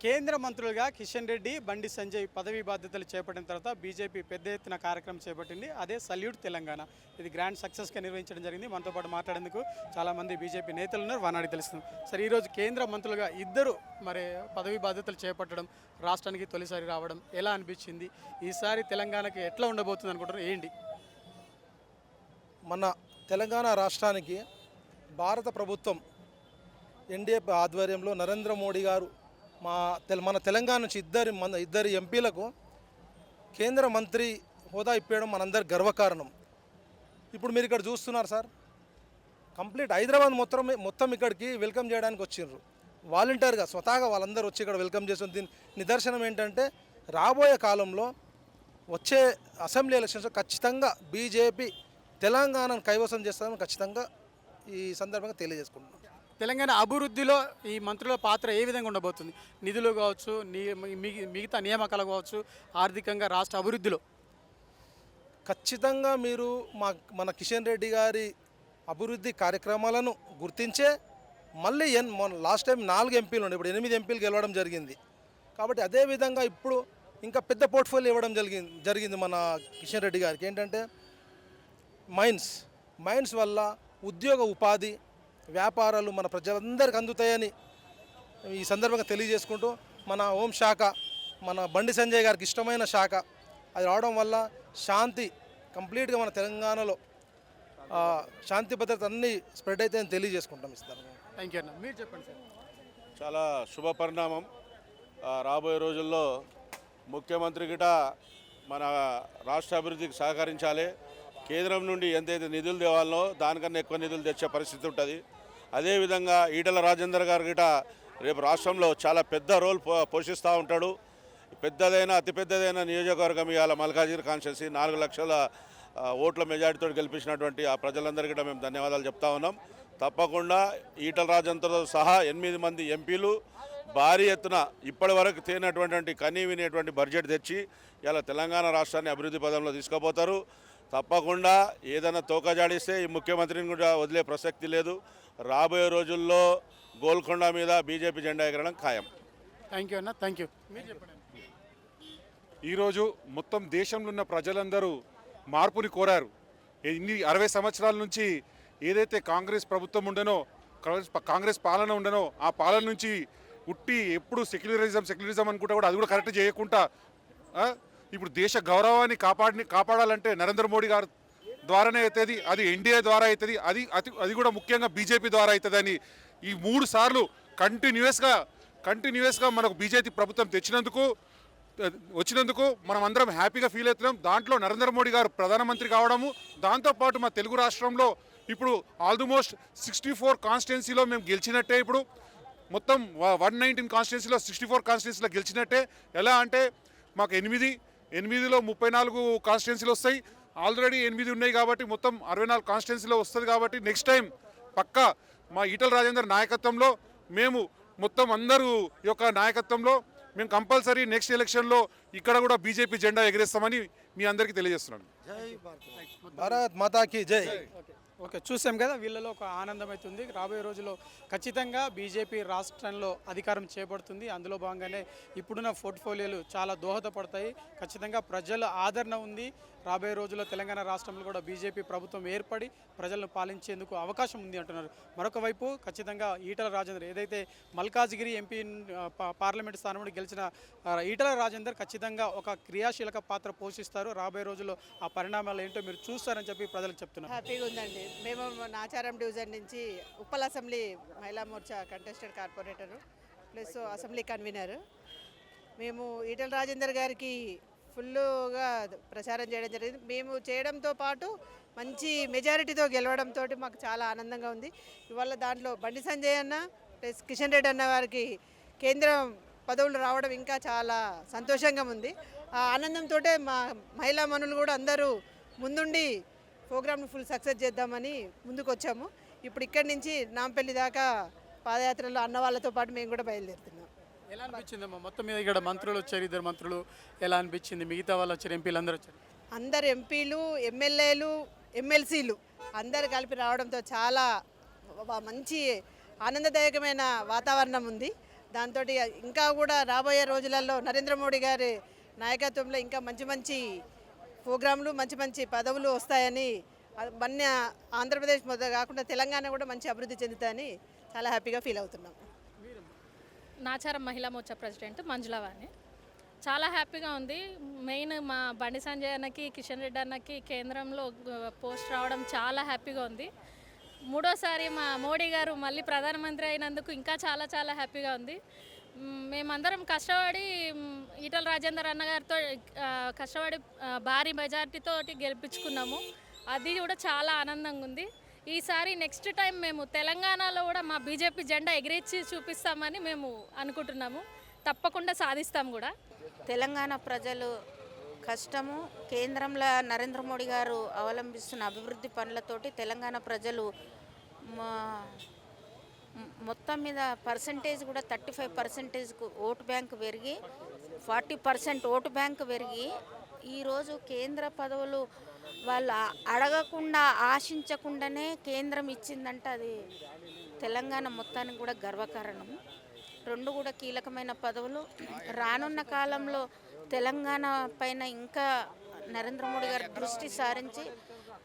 కేంద్ర మంత్రులుగా కిషన్ రెడ్డి, బండి సంజయ్ పదవీ బాధ్యతలు చేపట్టిన తర్వాత బీజేపీ పెద్ద ఎత్తున కార్యక్రమం చేపట్టింది. అదే సల్యూట్ తెలంగాణ. ఇది గ్రాండ్ సక్సెస్గా నిర్వహించడం జరిగింది. మనతో పాటు మాట్లాడేందుకు చాలామంది బీజేపీ నేతలు ఉన్నారు. వానాడికి తెలుస్తుంది. సరే, ఈరోజు కేంద్ర మంత్రులుగా ఇద్దరు పదవీ బాధ్యతలు చేపట్టడం, రాష్ట్రానికి తొలిసారి రావడం ఎలా అనిపించింది? ఈసారి తెలంగాణకి ఎట్లా ఉండబోతుంది అనుకుంటారు? ఏంటి మన తెలంగాణ రాష్ట్రానికి భారత ప్రభుత్వం ఎన్డీఏ ఆధ్వర్యంలో నరేంద్ర మోడీ గారు మన తెలంగాణ నుంచి ఇద్దరు ఎంపీలకు కేంద్ర మంత్రి హోదా ఇప్పేయడం మనందరి గర్వకారణం. ఇప్పుడు మీరు ఇక్కడ చూస్తున్నారు సార్, కంప్లీట్ హైదరాబాద్ మొత్తం ఇక్కడికి వెల్కమ్ చేయడానికి వచ్చిండ్రు. వాలంటీర్గా స్వతహాగా వాళ్ళందరూ వచ్చి ఇక్కడ వెల్కమ్ చేసిన దీని నిదర్శనం ఏంటంటే, రాబోయే కాలంలో వచ్చే అసెంబ్లీ ఎలక్షన్స్ ఖచ్చితంగా బీజేపీ తెలంగాణను కైవసం చేస్తామని ఖచ్చితంగా ఈ సందర్భంగా తెలియజేసుకుంటున్నాం. తెలంగాణ అభివృద్ధిలో ఈ మంత్రుల పాత్ర ఏ విధంగా ఉండబోతుంది? నిధులు కావచ్చు, మిగతా నియామకాలు కావచ్చు, ఆర్థికంగా రాష్ట్ర అభివృద్ధిలో ఖచ్చితంగా మీరు మన కిషన్ రెడ్డి గారి అభివృద్ధి కార్యక్రమాలను గుర్తించే మళ్ళీ లాస్ట్ టైం 4 ఎంపీలు ఉండే, ఇప్పుడు 8 ఎంపీలు గెలవడం జరిగింది. కాబట్టి అదేవిధంగా ఇప్పుడు ఇంకా పెద్ద పోర్ట్ఫోలియో ఇవ్వడం జరిగింది మన కిషన్ రెడ్డి గారికి. ఏంటంటే మైన్స్ వల్ల ఉద్యోగ ఉపాధి వ్యాపారాలు మన ప్రజలందరికీ అందుతాయని ఈ సందర్భంగా తెలియజేసుకుంటూ, మన హోంశాఖ మన బండి సంజయ్ గారికి ఇష్టమైన శాఖ అది రావడం వల్ల శాంతి కంప్లీట్గా మన తెలంగాణలో శాంతి భద్రత అన్నీ స్ప్రెడ్ అవుతాయని తెలియజేసుకుంటాం. ఇస్తారు. థ్యాంక్ యూ అన్న. మీరు చెప్పండి సార్. చాలా శుభ పరిణామం. రాబోయే రోజుల్లో ముఖ్యమంత్రి గిట మన రాష్ట్ర అభివృద్ధికి సహకరించాలి. కేంద్రం నుండి ఎంతైతే నిధులు తేవాలనో దానికన్నా ఎక్కువ నిధులు తెచ్చే పరిస్థితి ఉంటుంది. అదేవిధంగా ఈటల రాజేందర్ గారు గిట రేపు రాష్ట్రంలో చాలా పెద్ద రోల్ పోషిస్తూ ఉంటాడు. అతిపెద్దదైన నియోజకవర్గం ఇవాళ మల్కాజిగిరి కాన్స్టిట్యున్సీ 4 లక్షల ఓట్ల మెజారిటీతో గెలిపించినటువంటి ఆ ప్రజలందరికీ కూడా మేము ధన్యవాదాలు చెప్తా ఉన్నాం. తప్పకుండా ఈటల రాజేందర్తో సహా 8 మంది ఎంపీలు భారీ ఎత్తున ఇప్పటి వరకు తేనటువంటి కనీవినేటువంటి బడ్జెట్ తెచ్చి ఇలా తెలంగాణ రాష్ట్రాన్ని అభివృద్ధి పదంలో తీసుకుపోతారు. తప్పకుండా ఏదైనా తోకజాడిస్తే ఈ ముఖ్యమంత్రిని కూడా వదిలే ప్రసక్తి లేదు. రాబోయే రోజుల్లో గోల్కొండ మీద బీజేపీ జెండా ఎగరడం ఖాయం. థ్యాంక్ యూ అన్న. Thank you. మీరు చెప్పండి. ఈరోజు మొత్తం దేశంలో ఉన్న ప్రజలందరూ మార్పుని కోరారు. 60 సంవత్సరాల నుంచి ఏదైతే కాంగ్రెస్ ప్రభుత్వం ఉండనో, కాంగ్రెస్ పాలన ఉండనో, ఆ పాలన నుంచి ఎప్పుడు సెక్యులరిజం అనుకుంటా కూడా అది కూడా కరెక్ట్ చేయకుండా ఇప్పుడు దేశ గౌరవాన్ని కాపాడాలంటే నరేంద్ర మోడీ గారు ద్వారానే అవుతుంది, అది ఎన్డీఏ ద్వారా అవుతుంది, అది కూడా ముఖ్యంగా బీజేపీ ద్వారా అవుతుందని ఈ 3 సార్లు కంటిన్యూస్గా మనకు బీజేపీ ప్రభుత్వం వచ్చినందుకు మనం అందరం హ్యాపీగా ఫీల్ అవుతున్నాం. దాంట్లో నరేంద్ర మోడీ గారు ప్రధానమంత్రి కావడము, దాంతోపాటు మా తెలుగు రాష్ట్రంలో ఇప్పుడు ఆల్మోస్ట్ 64 కాన్స్టిట్యున్సీలో మేము గెలిచినట్టే. ఇప్పుడు మొత్తం 119 కాన్స్టిట్యున్సీలో 64 కాన్స్టిట్యున్సీలో గెలిచినట్టే. ఎలా అంటే మాకు 8లో 34 కాన్స్టిట్యున్సీలు వస్తాయి. ఆల్రెడీ 8 ఉన్నాయి కాబట్టి మొత్తం 64 కాన్స్టిట్యున్సీలో వస్తుంది. కాబట్టి నెక్స్ట్ టైం పక్కా మా ఈటల రాజేందర్ నాయకత్వంలో మేము మొత్తం అందరూ యొక్క నాయకత్వంలో మేము కంపల్సరీ నెక్స్ట్ ఎలక్షన్లో ఇక్కడ కూడా బీజేపీ జెండా ఎగరేస్తామని మీ అందరికీ తెలియజేస్తున్నాను. భారత్ మాతాకి జై. ఓకే, చూసాం కదా, వీళ్ళలో ఒక ఆనందం అవుతుంది. రాబోయే రోజుల్లో ఖచ్చితంగా బీజేపీ రాష్ట్రంలో అధికారం చేపడుతుంది. అందులో భాగంగానే ఇప్పుడున్న పోర్ట్ఫోలియోలు చాలా దోహదపడతాయి. ఖచ్చితంగా ప్రజల ఆదరణ ఉంది. రాబోయే రోజుల్లో తెలంగాణ రాష్ట్రంలో కూడా బీజేపీ ప్రభుత్వం ఏర్పడి ప్రజలను పాలించేందుకు అవకాశం ఉంది అంటున్నారు. మరొక వైపు ఖచ్చితంగా ఈటల రాజేందర్ ఏదైతే మల్కాజిగిరి ఎంపీ పార్లమెంట్ స్థానం నుండి గెలిచిన ఈటల రాజేందర్ ఖచ్చితంగా ఒక క్రియాశీలక పాత్ర పోషిస్తారు. రాబోయే రోజుల్లో ఆ పరిణామాలు ఏంటో మీరు చూస్తారని చెప్పి ప్రజలకు చెప్తున్నారు. హ్యాపీగా ఉందండి. మేము నాచారం డివిజన్ నుంచి ఉప్పల్ అసెంబ్లీ మహిళా Morcha contested corporator plus assembly convener. మేము ఈటల రాజేందర్ గారికి ఫుల్గా ప్రచారం చేయడం జరిగింది. మేము చేయడంతో పాటు మంచి మెజారిటీతో గెలవడంతో మాకు చాలా ఆనందంగా ఉంది. ఇవాళ దాంట్లో బండి సంజయ్ అన్న ప్లస్ కిషన్ రెడ్డి అన్న వారికి కేంద్రం పదవులు రావడం ఇంకా చాలా సంతోషంగా ఉంది. ఆ ఆనందంతో మా మహిళా మనులు కూడా అందరూ ముందుండి ప్రోగ్రామ్ని ఫుల్ సక్సెస్ చేద్దామని ముందుకు వచ్చాము. ఇప్పుడు ఇక్కడి నుంచి నాంపల్లి దాకా పాదయాత్రలో అన్న వాళ్ళతో పాటు మేము కూడా బయలుదేరుతున్నాం. ఎలా అనిపించిందమ్మా? మొత్తం మీద ఇక్కడ మంత్రులు వచ్చారు, 2 మంత్రులు. ఎలా అనిపించింది? మిగతా వాళ్ళు వచ్చారు, ఎంపీలు అందరూ వచ్చారు. అందరు ఎంపీలు, ఎమ్మెల్యేలు, ఎమ్మెల్సీలు అందరు కలిపి రావడంతో చాలా మంచి ఆనందదాయకమైన వాతావరణం ఉంది. దాంతో ఇంకా కూడా రాబోయే రోజులలో నరేంద్ర మోడీ గారి నాయకత్వంలో ఇంకా మంచి మంచి ప్రోగ్రాంలు మంచి మంచి పదవులు వస్తాయని మన ఆంధ్రప్రదేశ్ మొదలు కాకుండా తెలంగాణ కూడా మంచి అభివృద్ధి చెందుతాయని చాలా హ్యాపీగా ఫీల్ అవుతున్నాం. నాచారం మహిళా మోర్చా ప్రెసిడెంట్ మంజులవాణి. చాలా హ్యాపీగా ఉంది. మెయిన్ మా బండి సంజయ్ అన్నకి, కిషన్ రెడ్డి అన్నకి కేంద్రంలో పోస్ట్ రావడం చాలా హ్యాపీగా ఉంది. మూడోసారి మా మోడీ గారు మళ్ళీ ప్రధానమంత్రి అయినందుకు ఇంకా చాలా చాలా హ్యాపీగా ఉంది. మేమందరం కష్టపడి ఈటల రాజేందర్ అన్నగారితో కష్టపడి భారీ మెజార్టీతో గెలిపించుకున్నాము. అది కూడా చాలా ఆనందంగా ఉంది. ఈసారి నెక్స్ట్ టైం మేము తెలంగాణలో కూడా మా బీజేపీ జెండా ఎగిరించి చూపిస్తామని మేము అనుకుంటున్నాము. తప్పకుండా సాధిస్తాం కూడా. తెలంగాణ ప్రజలు కష్టము, కేంద్రంలో నరేంద్ర మోడీ గారు అవలంబిస్తున్న అభివృద్ధి పనులతోటి తెలంగాణ ప్రజలు మొత్తం మీద పర్సంటేజ్ కూడా 35% ఓటు బ్యాంక్ పెరిగి 40% ఓటు బ్యాంక్ పెరిగి ఈరోజు కేంద్ర పదవులు వాళ్ళు అడగకుండా ఆశించకుండానే కేంద్రం ఇచ్చిందంటే అది తెలంగాణ మొత్తానికి కూడా గర్వకారణం. రెండు కూడా కీలకమైన పదవులు. రానున్న కాలంలో తెలంగాణ పైన ఇంకా నరేంద్ర మోడీ గారు దృష్టి సారించి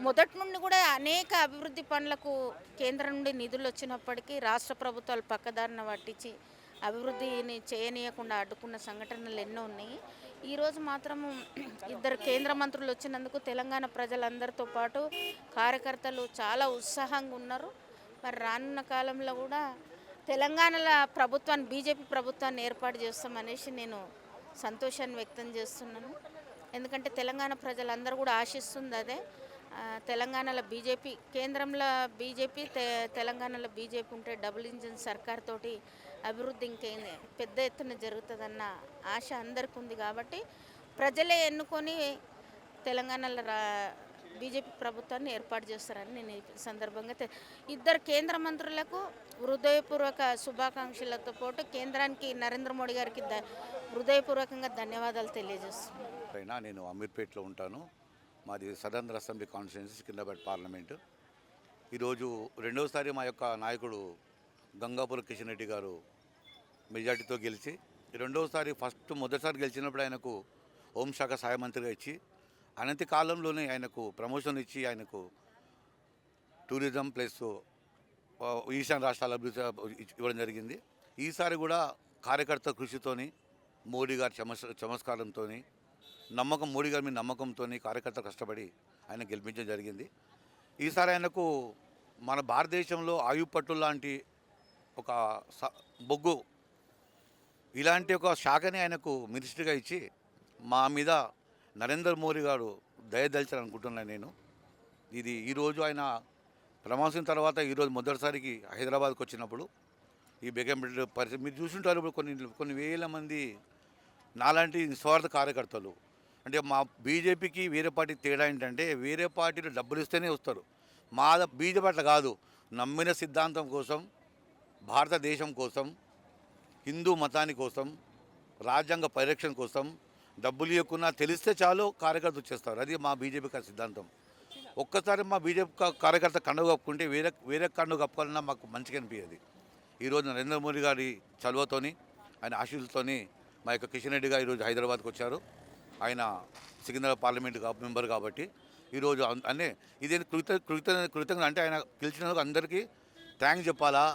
మొదటి నుండి కూడా అనేక అభివృద్ధి పనులకు కేంద్రం నుండి నిధులు వచ్చినప్పటికీ రాష్ట్ర ప్రభుత్వాలు పక్కదారిన పట్టించి అభివృద్ధిని చేయనీయకుండా అడ్డుకున్న సంఘటనలు ఎన్నో ఉన్నాయి. ఈరోజు మాత్రము 2 కేంద్ర మంత్రులు వచ్చినందుకు తెలంగాణ ప్రజలందరితో పాటు కార్యకర్తలు చాలా ఉత్సాహంగా ఉన్నారు. మరి రానున్న కాలంలో కూడా తెలంగాణలో ప్రభుత్వాన్ని బీజేపీ ప్రభుత్వాన్ని ఏర్పాటు చేస్తామనేసి నేను సంతోషాన్ని వ్యక్తం చేస్తున్నాను. ఎందుకంటే తెలంగాణ ప్రజలందరూ కూడా ఆశిస్తుంది అదే. తెలంగాణలో బీజేపీ, కేంద్రంలో బీజేపీ, తెలంగాణలో బీజేపీ ఉంటే డబుల్ ఇంజిన్ సర్కార్ తోటి అభివృద్ధి ఇంకేం పెద్ద ఎత్తున జరుగుతుందన్న ఆశ అందరికీ ఉంది. కాబట్టి ప్రజలే ఎన్నుకొని తెలంగాణలో బీజేపీ ప్రభుత్వాన్ని ఏర్పాటు చేస్తారని నేను ఈ సందర్భంగా 2 కేంద్ర మంత్రులకు హృదయపూర్వక శుభాకాంక్షలతో పాటు కేంద్రానికి నరేంద్ర మోడీ గారికి హృదయపూర్వకంగా ధన్యవాదాలు తెలియజేస్తున్నాను. నేను అమీర్పేట్లో ఉంటాను. మాది southern assembly constituency, Secunderabad parliament. ఈరోజు రెండవసారి మా యొక్క నాయకుడు గంగాపుర కిషన్ రెడ్డి గారు మెజార్టీతో గెలిచి, రెండవసారి మొదటిసారి గెలిచినప్పుడు ఆయనకు హోంశాఖ సహాయ మంత్రిగా ఇచ్చి అనతి కాలంలోనే ఆయనకు ప్రమోషన్ ఇచ్చి ఆయనకు టూరిజం ప్లస్ ఈశాన్య రాష్ట్రాల అభివృద్ధి ఇవ్వడం జరిగింది. ఈసారి కూడా కార్యకర్త కృషితోని, మోడీ గారి చమత్కారంతో, మోడీ గారి మీద నమ్మకంతో కార్యకర్త కష్టపడి ఆయన గెలిపించడం జరిగింది. ఈసారి ఆయనకు మన భారతదేశంలో ఆయుపట్టు లాంటి ఒక బొగ్గు ఇలాంటి ఒక శాఖని ఆయనకు మినిస్ట్రీగా ఇచ్చి మా మీద నరేంద్ర మోడీ గారు దయదలిచారనుకుంటున్నాను నేను. ఇది ఈరోజు ఆయన ప్రమోషన్ తర్వాత ఈరోజు మొదటిసారికి హైదరాబాద్కి వచ్చినప్పుడు ఈ బేగంపేట పరిస్థితి మీరు చూసుంటారు. ఇప్పుడు కొన్ని వేల మంది నాలాంటి నిస్వార్థ కార్యకర్తలు, అంటే మా బీజేపీకి వేరే పార్టీ తేడా ఏంటంటే వేరే పార్టీలు డబ్బులు ఇస్తేనే వస్తారు. మా బీజేపీ అట్లా కాదు. నమ్మిన సిద్ధాంతం కోసం, భారతదేశం కోసం, హిందూ మతాని కోసం, రాజ్యాంగ పరిరక్షణ కోసం డబ్బులు ఇవ్వకున్నా తెలిస్తే చాలు కార్యకర్త వచ్చేస్తారు. అది మా బీజేపీ సిద్ధాంతం. ఒక్కసారి మా బీజేపీ కార్యకర్త కండుగ కప్పుకుంటే వేరే కండుగ కప్పుకోవాలన్నా మాకు మంచిగా అనిపించేది. ఈరోజు నరేంద్ర మోడీ గారి చలువతోని, ఆయన ఆశీస్సులతోని మా యొక్క కిషన్ రెడ్డి గారు ఈరోజు హైదరాబాద్కి వచ్చారు. ఆయన సికింద్రాబాద్ పార్లమెంట్ మెంబర్ కాబట్టి ఈరోజు అన్నీ ఇదే కృతజ్ఞత అంటే ఆయన గెలిచినందుకు అందరికీ థ్యాంక్స్ చెప్పాలా,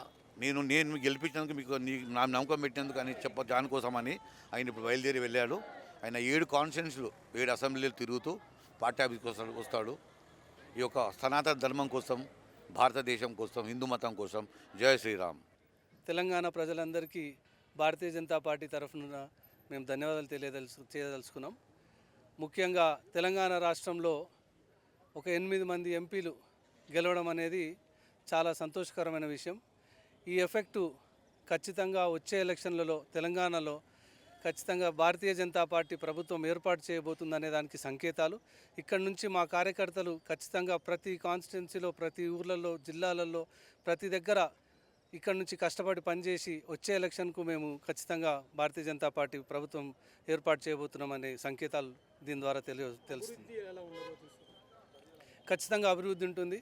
నేను గెలిపించినందుకు మీకు నా నమ్మకం పెట్టినందుకు అని దానికోసమని ఆయన ఇప్పుడు బయలుదేరి వెళ్ళాడు. ఆయన 7 కాన్స్టిట్యున్సీలు 7 అసెంబ్లీలు తిరుగుతూ పార్టీ ఆఫీస్కి వస్తాడు. ఈ యొక్క సనాతన ధర్మం కోసం, భారతదేశం కోసం, హిందూ మతం కోసం. జై శ్రీరామ్. తెలంగాణ ప్రజలందరికీ భారతీయ జనతా పార్టీ తరఫున మేము ధన్యవాదాలు చేయదలుచుకున్నాం. ముఖ్యంగా తెలంగాణ రాష్ట్రంలో ఒక 8 మంది ఎంపీలు గెలవడం అనేది చాలా సంతోషకరమైన విషయం. ఈ ఎఫెక్టు ఖచ్చితంగా వచ్చే ఎలక్షన్లలో తెలంగాణలో ఖచ్చితంగా భారతీయ జనతా పార్టీ ప్రభుత్వం ఏర్పాటు చేయబోతుందనే దానికి సంకేతాలు. ఇక్కడ నుంచి మా కార్యకర్తలు ఖచ్చితంగా ప్రతి కాన్స్టిట్యున్సీలో, ప్రతి ఊర్లలో, జిల్లాలలో, ప్రతి దగ్గర ఇక్కడ నుంచి కష్టపడి పనిచేసి వచ్చే ఎలక్షన్కు మేము ఖచ్చితంగా భారతీయ జనతా పార్టీ ప్రభుత్వం ఏర్పాటు చేయబోతున్నామనే సంకేతాలు దీని ద్వారా తెలుస్తుంది. ఖచ్చితంగా అభివృద్ధి ఉంటుంది.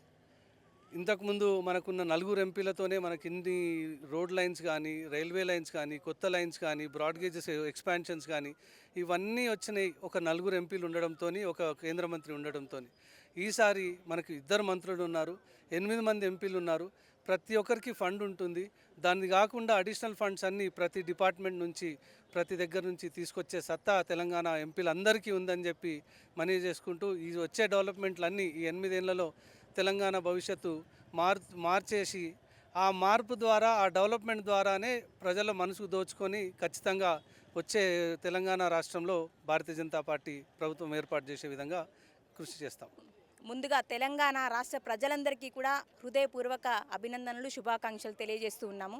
ఇంతకుముందు మనకున్న 4 ఎంపీలతోనే మనకి ఇన్ని రోడ్ లైన్స్ కానీ, రైల్వే లైన్స్ కానీ, కొత్త లైన్స్ కానీ, బ్రాడ్ గేజెస్ ఎక్స్పాన్షన్స్ కానీ ఇవన్నీ వచ్చినాయి ఒక 4 ఎంపీలు ఉండడంతో, ఒక కేంద్ర మంత్రి ఉండడంతో. ఈసారి మనకి 2 మంత్రులు ఉన్నారు, 8 మంది ఎంపీలు ఉన్నారు. ప్రతి ఒక్కరికి ఫండ్ ఉంటుంది. దాన్ని కాకుండా అడిషనల్ ఫండ్స్ అన్నీ ప్రతి డిపార్ట్మెంట్ నుంచి, ప్రతి దగ్గర నుంచి తీసుకొచ్చే సత్తా తెలంగాణ ఎంపీలందరికీ ఉందని చెప్పి మనవి చేసుకుంటూ, ఈ వచ్చే డెవలప్మెంట్లన్నీ ఈ 8 ఏళ్లలో తెలంగాణ భవిష్యత్తు మార్చేసి, ఆ మార్పు ద్వారా, ఆ డెవలప్మెంట్ ద్వారానే ప్రజల మనసుకు దోచుకొని ఖచ్చితంగా వచ్చే తెలంగాణ రాష్ట్రంలో భారతీయ జనతా పార్టీ ప్రభుత్వం ఏర్పాటు చేసే విధంగా కృషి చేస్తాం. ముందుగా తెలంగాణ రాష్ట్ర ప్రజలందరికీ కూడా హృదయపూర్వక అభినందనలు, శుభాకాంక్షలు తెలియజేస్తూ ఉన్నాము.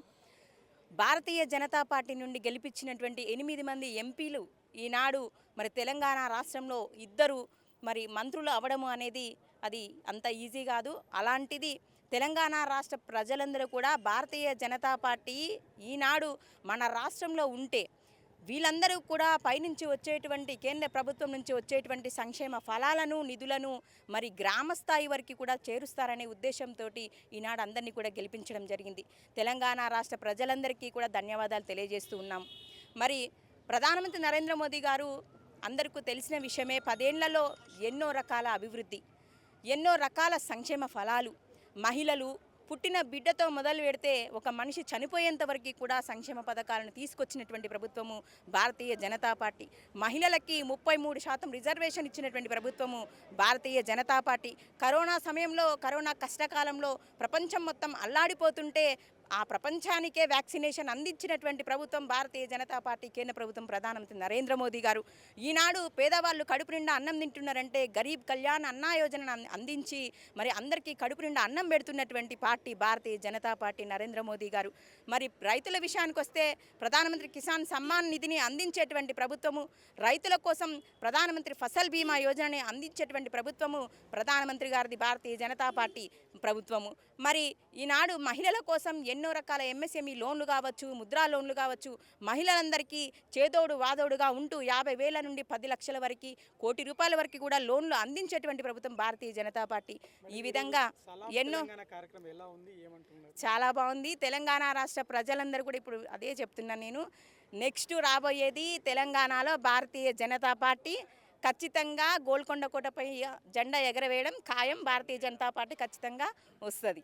భారతీయ జనతా పార్టీ నుండి గెలిపించినటువంటి 8 మంది ఎంపీలు ఈనాడు మరి తెలంగాణ రాష్ట్రంలో 2 మరి మంత్రులు అవ్వడము అనేది అది అంత ఈజీ కాదు. అలాంటిది తెలంగాణ రాష్ట్ర ప్రజలందరూ కూడా భారతీయ జనతా పార్టీ ఈనాడు మన రాష్ట్రంలో ఉంటే వీళ్ళందరూ కూడా పైనుంచి వచ్చేటువంటి కేంద్ర ప్రభుత్వం నుంచి వచ్చేటువంటి సంక్షేమ ఫలాలను, నిధులను మరి గ్రామ స్థాయి వరకు కూడా చేరుస్తారనే ఉద్దేశంతో ఈనాడు అందరినీ కూడా గెలిపించడం జరిగింది. తెలంగాణ రాష్ట్ర ప్రజలందరికీ కూడా ధన్యవాదాలు తెలియజేస్తూ ఉన్నాం. మరి ప్రధానమంత్రి నరేంద్ర మోదీ గారు అందరికీ తెలిసిన విషయమే, 10 ఏళ్లలో ఎన్నో రకాల అభివృద్ధి, ఎన్నో రకాల సంక్షేమ ఫలాలు, మహిళలు పుట్టిన బిడ్డతో మొదలు పెడితే ఒక మనిషి చనిపోయేంత వరకు కూడా సంక్షేమ పథకాలను తీసుకొచ్చినటువంటి ప్రభుత్వము భారతీయ జనతా పార్టీ. మహిళలకి 33% రిజర్వేషన్ ఇచ్చినటువంటి ప్రభుత్వము భారతీయ జనతా పార్టీ. కరోనా సమయంలో, కరోనా కష్టకాలంలో ప్రపంచం మొత్తం అల్లాడిపోతుంటే ఆ ప్రపంచానికే వ్యాక్సినేషన్ అందించినటువంటి ప్రభుత్వం భారతీయ జనతా పార్టీ, కేంద్ర ప్రభుత్వం, ప్రధానమంత్రి నరేంద్ర మోదీ గారు. ఈనాడు పేదవాళ్ళు కడుపు నిండా అన్నం తింటున్నారంటే గరీబ్ కళ్యాణ్ అన్నా యోజనను అందించి మరి అందరికీ కడుపు నిండా అన్నం పెడుతున్నటువంటి పార్టీ భారతీయ జనతా పార్టీ, నరేంద్ర మోదీ గారు. మరి రైతుల విషయానికి వస్తే ప్రధానమంత్రి కిసాన్ సమ్మాన్ నిధిని అందించేటువంటి ప్రభుత్వము, రైతుల కోసం ప్రధానమంత్రి ఫసల్ బీమా యోజనని అందించేటువంటి ప్రభుత్వము ప్రధానమంత్రి గారిది భారతీయ జనతా పార్టీ ప్రభుత్వము. మరి ఈనాడు మహిళల కోసం ఎన్నో రకాల ఎంఎస్ఎంఈ లోన్లు కావచ్చు, ముద్రా లోన్లు కావచ్చు, మహిళలందరికీ చేదోడు వాదోడుగా ఉంటూ 50,000 నుండి 10 లక్షల వరకు, కోటి రూపాయల వరకు కూడా లోన్లు అందించేటువంటి ప్రభుత్వం భారతీయ జనతా పార్టీ. ఈ విధంగా ఎన్నో కార్యక్రమం ఎలా ఉంది, ఏమంటున్నారు? చాలా బాగుంది. తెలంగాణ రాష్ట్ర ప్రజలందరూ కూడా ఇప్పుడు అదే చెప్తున్నాను నేను. నెక్స్ట్ రాబోయేది తెలంగాణలో భారతీయ జనతా పార్టీ ఖచ్చితంగా గోల్కొండ కోటపై జెండా ఎగరవేయడం ఖాయం. భారతీయ జనతా పార్టీ ఖచ్చితంగా వస్తుంది.